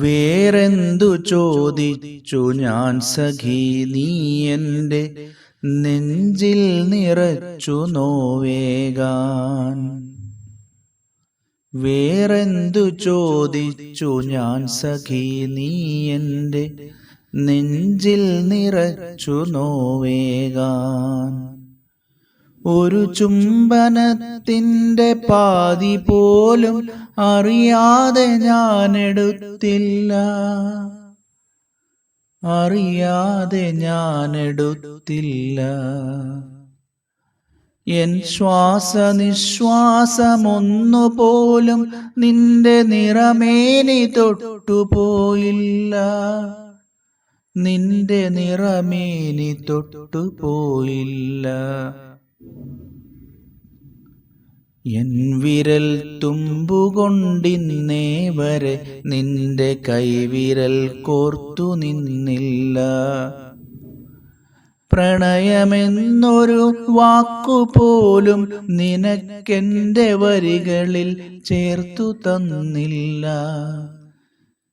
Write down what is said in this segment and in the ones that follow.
വേറെന്തു ചോദിച്ചു ഞാൻ സഖി, നീ എൻ്റെ നെഞ്ചിൽ നിറച്ചു നോവേകാൻ. വേറെന്തു ചോദിച്ചു ഞാൻ സഖി, നീ എൻ്റെ നെഞ്ചിൽ നിറച്ചു നോവേകാൻ. ഒരു ചുംബനത്തിൻ്റെ പാതി പോലും അറിയാതെ ഞാനെടുത്തില്ല, അറിയാതെ ഞാനെടുത്തില്ല. എൻ ശ്വാസനിശ്വാസമൊന്നുപോലും നിന്റെ നിറമേനി തൊട്ടുപോയില്ല, നിന്റെ നിറമേനി തൊട്ടുപോയില്ല. എൻ വിരൽ തുമ്പുകൊണ്ടിന്നേ വരെ നിന്റെ കൈവിരൽ കോർത്തു നിന്നില്ല. പ്രണയമെന്നൊരു വാക്കുപോലും നിനക്കെൻ്റെ വരികളിൽ ചേർത്തു തന്നില്ല,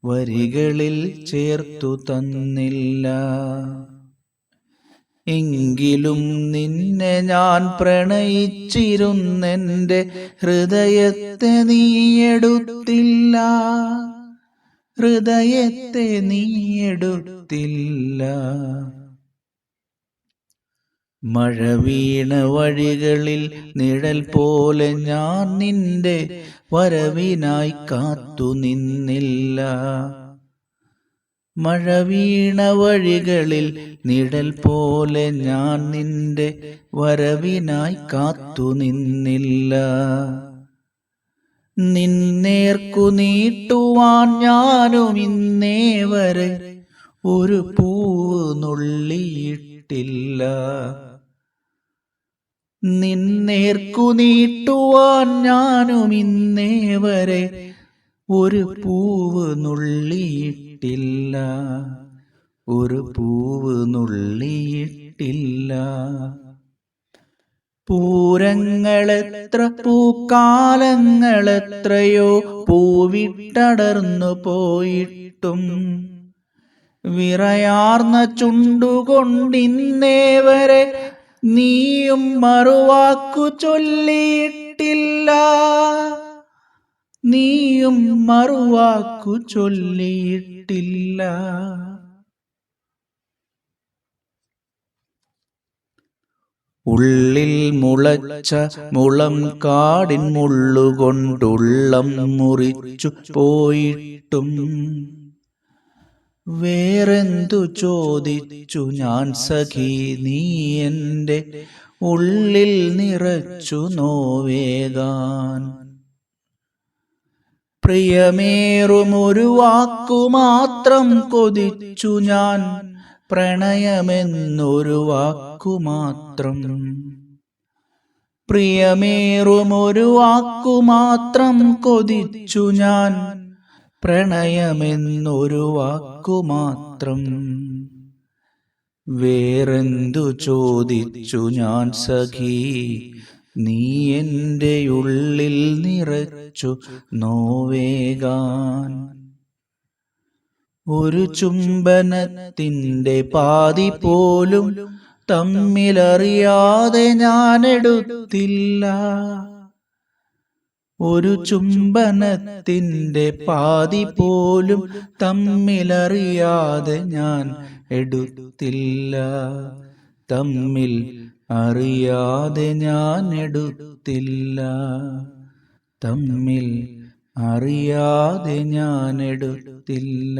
വരികളിൽ ചേർത്തു തന്നില്ല. എങ്കിലും നിന്നെ ഞാൻ പ്രണയിച്ചിരുന്നെൻ്റെ ഹൃദയത്തെ നീയെടുത്തില്ല, ഹൃദയത്തെ നീയെടുത്തില്ല. മഴ വീണ വഴികളിൽ നിഴൽ പോലെ ഞാൻ നിന്റെ വരവിനായി കാത്തു നിന്നില്ല. മഴ വീണ വഴികളിൽ നിഴൽ പോലെ ഞാൻ നിന്റെ വരവിനായി കാത്തു നിന്നില്ല. നിന്നേർക്കു നീട്ടുവാൻ ഞാനും ഇന്നേ വരെ ഒരു പൂവ് നുള്ളിയിട്ടില്ല. നിന്നേർക്കു നീട്ടുവാൻ ഞാനും ഇന്നേ വരെ ഒരു പൂവ് നുള്ളിയിട്ടില്ല, ഒരു പൂവ് നുള്ളിയിട്ടില്ല. പൂരങ്ങളെത്ര പൂക്കാലങ്ങളെത്രയോ പൂവിട്ടടർന്നു പോയിട്ടും വിറയാർന്ന ചുണ്ടുകൊണ്ടിന്നേ വരെ നീയും മറുവാക്കു ചൊല്ലിയിട്ടില്ല, നീയും മറുവാക്കു ചൊല്ലിയിട്ടില്ല. ഉള്ളിൽ മുളച്ച മുളം കാടിൻ മുള്ളുകൊണ്ടുള്ളം മുറിച്ചു പോയിട്ടും വേറെന്തു ചോദിച്ചു ഞാൻ സഖി, നീ എൻ്റെ ഉള്ളിൽ നിറച്ചു നോവേകാൻ. പ്രിയമേറുമൊരു വാക്കുമാത്രം കൊതിച്ചു ഞാൻ, പ്രണയമെന്നൊരു വാക്കുമാത്രം. പ്രിയമേറുമൊരു വാക്കുമാത്രം കൊതിച്ചു ഞാൻ, പ്രണയമെന്നൊരു വാക്കുമാത്രം. വേറെന്തു ചോദിച്ചു ഞാൻ സഖി, നീ എൻ്റെ ഉള്ളിൽ നിറച്ചു നോവേകാൻ. ഒരു ചുംബനത്തിൻ്റെ പാതി പോലും തമ്മിലറിയാതെ ഞാനെടുത്തില്ല, ഒരു ചുംബനത്തിൻ്റെ പാതി പോലും തമ്മിലറിയാതെ ഞാൻ എടുത്തില്ല, തമ്മിൽ അറിയാതെ ഞാൻ എടുത്തില്ല, തമ്മിൽ അറിയാതെ ഞാൻ എടുത്തില്ല.